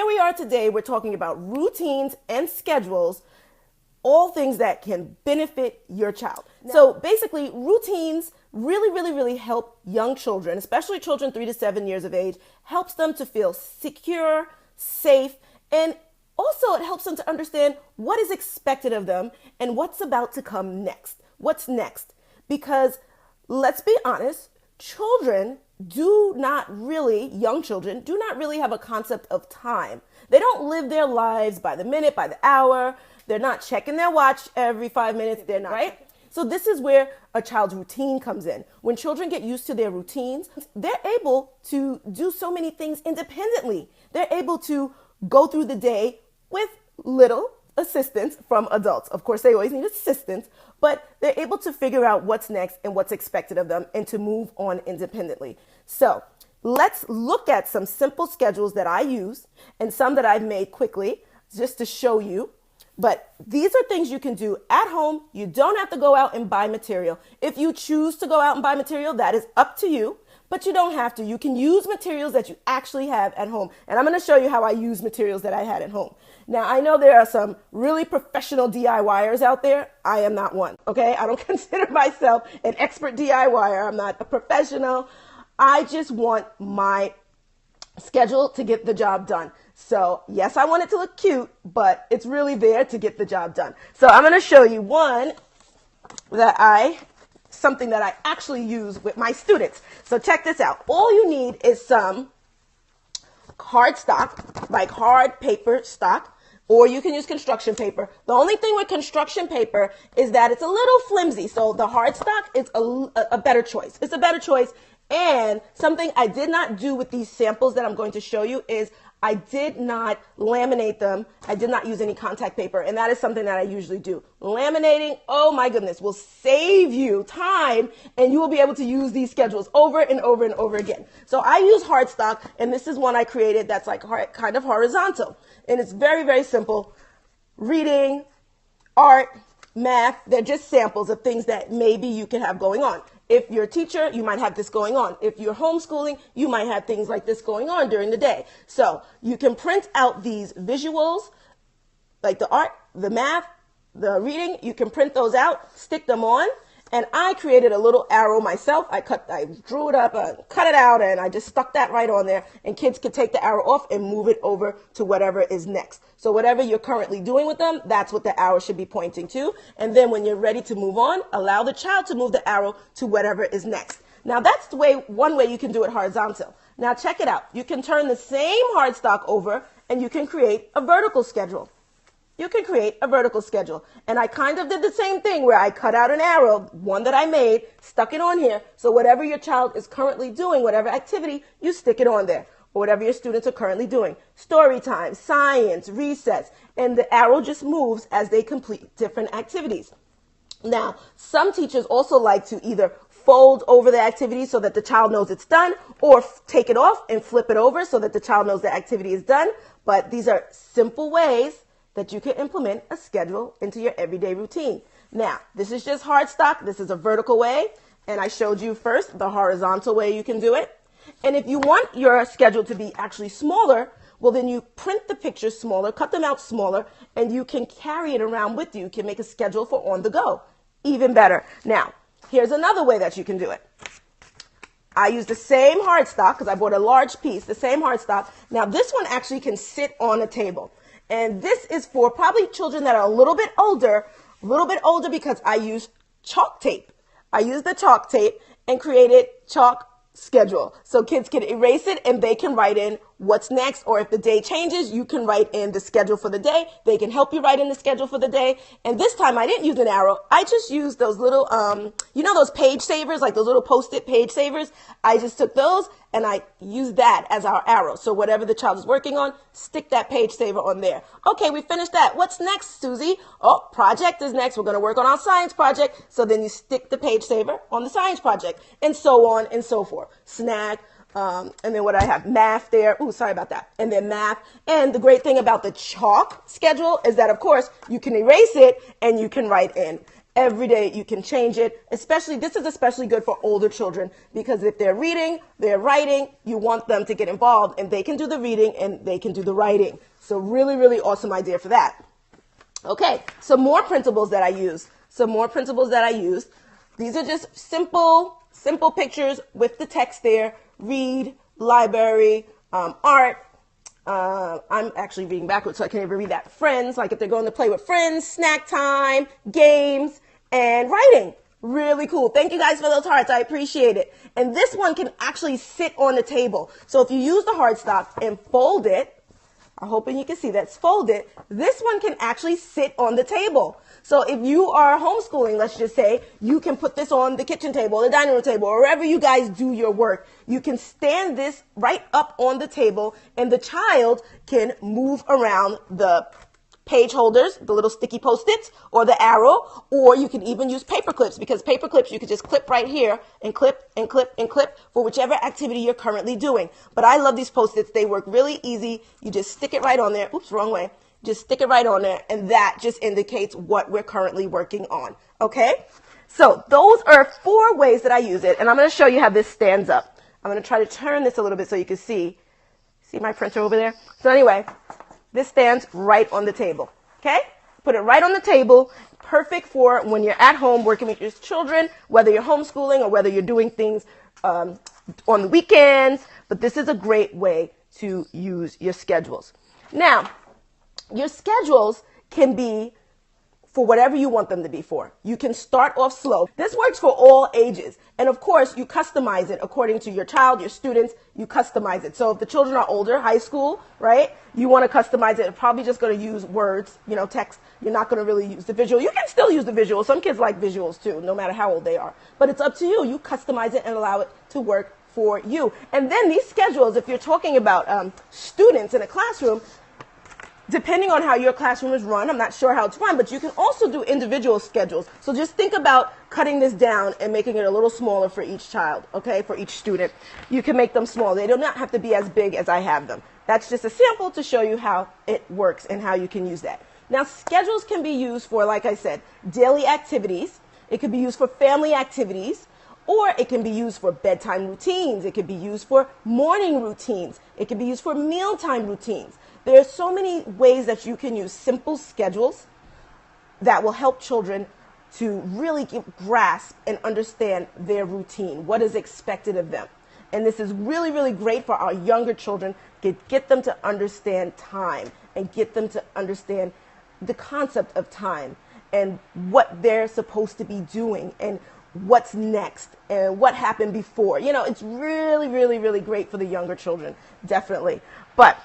here we are today. We're talking about routines and schedules, all things that can benefit your child. So basically, routines really help young children, especially children 3 to 7 years of age, helps them to feel secure, safe, and also it helps them to understand what is expected of them and what's about to come next. What's next? Because let's be honest, young children do not really have a concept of time. They don't live their lives by the minute, by the hour. They're not checking their watch every 5 minutes. They're not, right? So this is where a child's routine comes in. When children get used to their routines, they're able to do so many things independently. They're able to go through the day with little assistance from adults. Of course, they always need assistance, but they're able to figure out what's next and what's expected of them and to move on independently. So let's look at some simple schedules that I use and some that I've made quickly just to show you. But these are things you can do at home. You don't have to go out and buy material. If you choose to go out and buy material, that is up to you, but you don't have to. You can use materials that you actually have at home. And I'm going to show you how I use materials that I had at home. Now, I know there are some really professional DIYers out there. I am not one, okay? I don't consider myself an expert DIYer. I'm not a professional. I just want my schedule to get the job done. So yes, I want it to look cute, but it's really there to get the job done. So I'm going to show you something that I actually use with my students. So check this out. All you need is some hard stock, like hard paper stock, or you can use construction paper. The only thing with construction paper is that it's a little flimsy. So the hard stock is a better choice. It's a better choice. And something I did not do with these samples that I'm going to show you is I did not laminate them. I did not use any contact paper. And that is something that I usually do. Laminating, oh my goodness, will save you time and you will be able to use these schedules over and over and over again. So I use hard stock, and this is one I created that's like kind of horizontal. And it's very simple. Reading, art, math, they're just samples of things that maybe you can have going on. If you're a teacher, you might have this going on. If you're homeschooling, you might have things like this going on during the day. So you can print out these visuals, like the art, the math, the reading. You can print those out, stick them on. And I created a little arrow myself. I drew it up, cut it out, and I just stuck that right on there. And kids could take the arrow off and move it over to whatever is next. So whatever you're currently doing with them, that's what the arrow should be pointing to. And then when you're ready to move on, allow the child to move the arrow to whatever is next. Now that's one way you can do it horizontal. Now check it out. You can turn the same hard stock over and you can create a vertical schedule. You can create a vertical schedule. And I kind of did the same thing where I cut out an arrow, one that I made, stuck it on here. So whatever your child is currently doing, whatever activity, you stick it on there. Or whatever your students are currently doing. Story time, science, recess. And the arrow just moves as they complete different activities. Now, some teachers also like to either fold over the activity so that the child knows it's done, or take it off and flip it over so that the child knows the activity is done. But these are simple ways that you can implement a schedule into your everyday routine. Now, this is just hard stock. This is a vertical way. And I showed you first the horizontal way you can do it. And if you want your schedule to be actually smaller, well, then you print the pictures smaller, cut them out smaller, and you can carry it around with you. You can make a schedule for on the go. Even better. Now, here's another way that you can do it. I use the same hard stock because I bought a large piece, the same hard stock. Now, this one actually can sit on a table. And this is for probably children that are a little bit older because I use chalk tape. I used the chalk tape and created chalk schedule. So kids can erase it and they can write in what's next, or if the day changes, you can write in the schedule for the day. They can help you write in the schedule for the day. And this time I didn't use an arrow. I just used those little, those page savers, like those little Post-it page savers. I just took those and I used that as our arrow. So whatever the child is working on, stick that page saver on there. Okay, we finished that. What's next, Susie? Oh, project is next. We're going to work on our science project. So then you stick the page saver on the science project, and so on and so forth. Snack. And then what I have, math there. Ooh, sorry about that. And then math. And the great thing about the chalk schedule is that, of course, you can erase it and you can write in. Every day you can change it. This is especially good for older children, because if they're reading, they're writing, you want them to get involved, and they can do the reading and they can do the writing. So really, really awesome idea for that. Okay, some more printables that I use. These are just simple pictures with the text there. Read, library, art. I'm actually reading backwards, so I can't even read that. Friends, like if they're going to play with friends, snack time, games, and writing. Really cool. Thank you guys for those hearts. I appreciate it. And this one can actually sit on the table. So if you use the hard stock and fold it, I'm hoping you can see that's folded, this one can actually sit on the table. So if you are homeschooling, let's just say, you can put this on the kitchen table, the dining room table, or wherever you guys do your work. You can stand this right up on the table, and the child can move around the page holders, the little sticky post-its, or the arrow, or you can even use paper clips, because paper clips you can just clip right here and clip and clip and clip for whichever activity you're currently doing. But I love these post-its. They work really easy. You just stick it right on there. Oops, wrong way. Just stick it right on there, and that just indicates what we're currently working on. Okay? So those are 4 ways that I use it, and I'm going to show you how this stands up. I'm going to try to turn this a little bit so you can see. See my printer over there? So anyway, this stands right on the table. Okay? Put it right on the table. Perfect for when you're at home working with your children, whether you're homeschooling or whether you're doing things on the weekends. But this is a great way to use your schedules. Now, your schedules can be for whatever you want them to be for. You can start off slow. This works for all ages. And of course, you customize it according to your child, your students, you customize it. So if the children are older, high school, right, you want to customize it. You're probably just going to use words, text. You're not going to really use the visual. You can still use the visual. Some kids like visuals too, no matter how old they are. But it's up to you. You customize it and allow it to work for you. And then these schedules, if you're talking about students in a classroom, depending on how your classroom is run, I'm not sure how it's run, but you can also do individual schedules. So just think about cutting this down and making it a little smaller for each child, okay, for each student. You can make them small. They do not have to be as big as I have them. That's just a sample to show you how it works and how you can use that. Now, schedules can be used for, like I said, daily activities. It can be used for family activities, or it can be used for bedtime routines. It can be used for morning routines. It can be used for mealtime routines. There are so many ways that you can use simple schedules that will help children to really grasp and understand their routine, what is expected of them. And this is really, really great for our younger children, get them to understand time and get them to understand the concept of time and what they're supposed to be doing and what's next and what happened before. It's really, really, really great for the younger children, definitely. But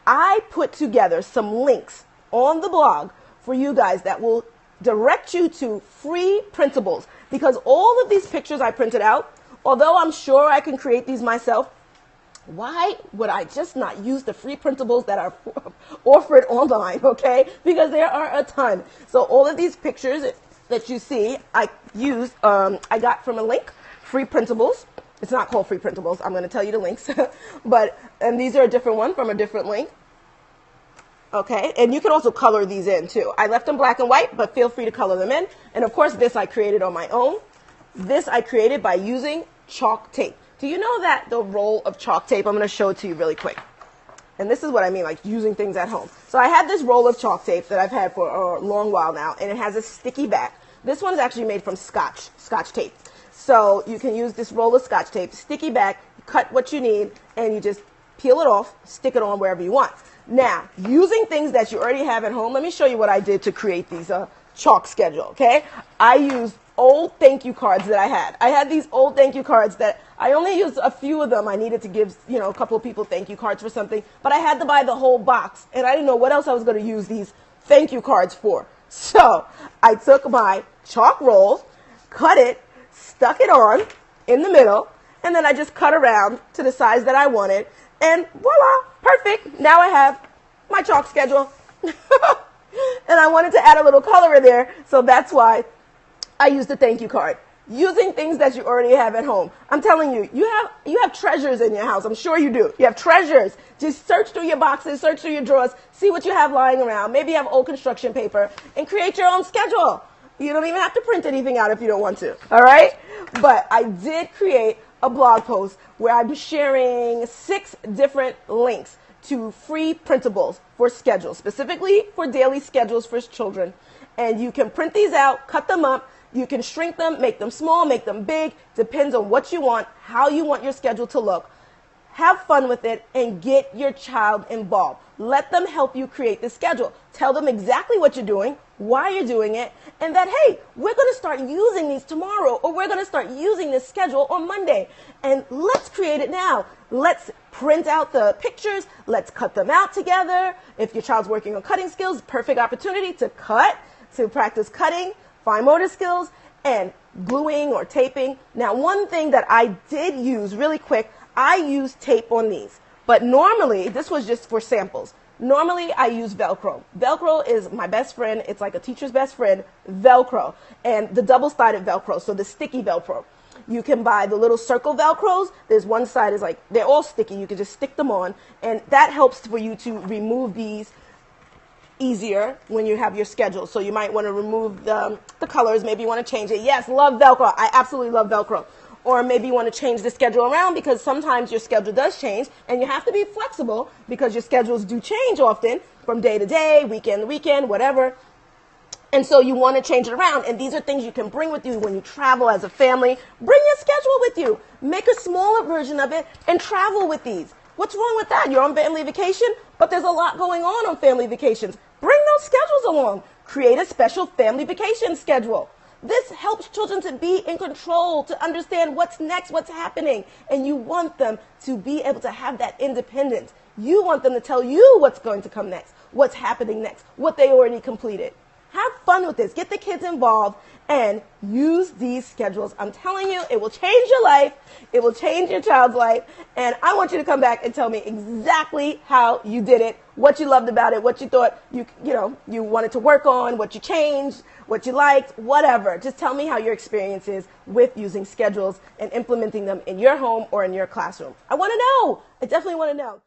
I put together some links on the blog for you guys that will direct you to free printables, because all of these pictures I printed out, although I'm sure I can create these myself, why would I just not use the free printables that are offered online, okay? Because there are a ton. So all of these pictures that you see, I got from a link, free printables. It's not called free printables. I'm going to tell you the links. And these are a different one from a different link. Okay, and you can also color these in too. I left them black and white, but feel free to color them in. And of course, this I created on my own. This I created by using chalk tape. Do you know that the roll of chalk tape, I'm going to show it to you really quick. And this is what I mean, like using things at home. So I had this roll of chalk tape that I've had for a long while now, and it has a sticky back. This one's actually made from scotch tape. So you can use this roll of scotch tape, sticky back, cut what you need, and you just peel it off, stick it on wherever you want. Now, using things that you already have at home, let me show you what I did to create these chalk schedule, okay? I used old thank you cards that I had. I had these old thank you cards that I only used a few of them. I needed to give, a couple of people thank you cards for something, but I had to buy the whole box, and I didn't know what else I was going to use these thank you cards for. So I took my chalk roll, cut it, stuck it on in the middle, and then I just cut around to the size that I wanted, and voila, perfect. Now I have my chalk schedule. And I wanted to add a little color in there, so that's why I used the thank you card. Using things that you already have at home. I'm telling you, you have treasures in your house. I'm sure you do. You have treasures. Just search through your boxes, search through your drawers, see what you have lying around. Maybe you have old construction paper, and create your own schedule. You don't even have to print anything out if you don't want to, all right? But I did create a blog post where I'm sharing 6 different links to free printables for schedules, specifically for daily schedules for children. And you can print these out, cut them up, you can shrink them, make them small, make them big, depends on what you want, how you want your schedule to look. Have fun with it and get your child involved. Let them help you create the schedule. Tell them exactly what you're doing, why you're doing it, and that, hey, we're going to start using these tomorrow, or we're going to start using this schedule on Monday. And let's create it now. Let's print out the pictures. Let's cut them out together. If your child's working on cutting skills, perfect opportunity to cut, to practice cutting, fine motor skills, and gluing or taping. Now, one thing that I did use really quick, I use tape on these, but normally, this was just for samples. Normally, I use Velcro. Velcro is my best friend. It's like a teacher's best friend, Velcro, and the double-sided Velcro, so the sticky Velcro. You can buy the little circle Velcros. There's one side is like, they're all sticky. You can just stick them on, and that helps for you to remove these easier when you have your schedule. So you might want to remove the colors. Maybe you want to change it. Yes, love Velcro. I absolutely love Velcro. Or maybe you want to change the schedule around because sometimes your schedule does change and you have to be flexible because your schedules do change often from day to day, weekend to weekend, whatever. And so you want to change it around. And these are things you can bring with you when you travel as a family. Bring your schedule with you. Make a smaller version of it and travel with these. What's wrong with that? You're on family vacation, but there's a lot going on family vacations. Bring those schedules along. Create a special family vacation schedule. This helps children to be in control, to understand what's next, what's happening. And you want them to be able to have that independence. You want them to tell you what's going to come next, what's happening next, what they already completed. Have fun with this. Get the kids involved and use these schedules. I'm telling you, it will change your life. It will change your child's life. And I want you to come back and tell me exactly how you did it, what you loved about it, what you thought you wanted to work on, what you changed, what you liked, whatever. Just tell me how your experience is with using schedules and implementing them in your home or in your classroom. I want to know. I definitely want to know.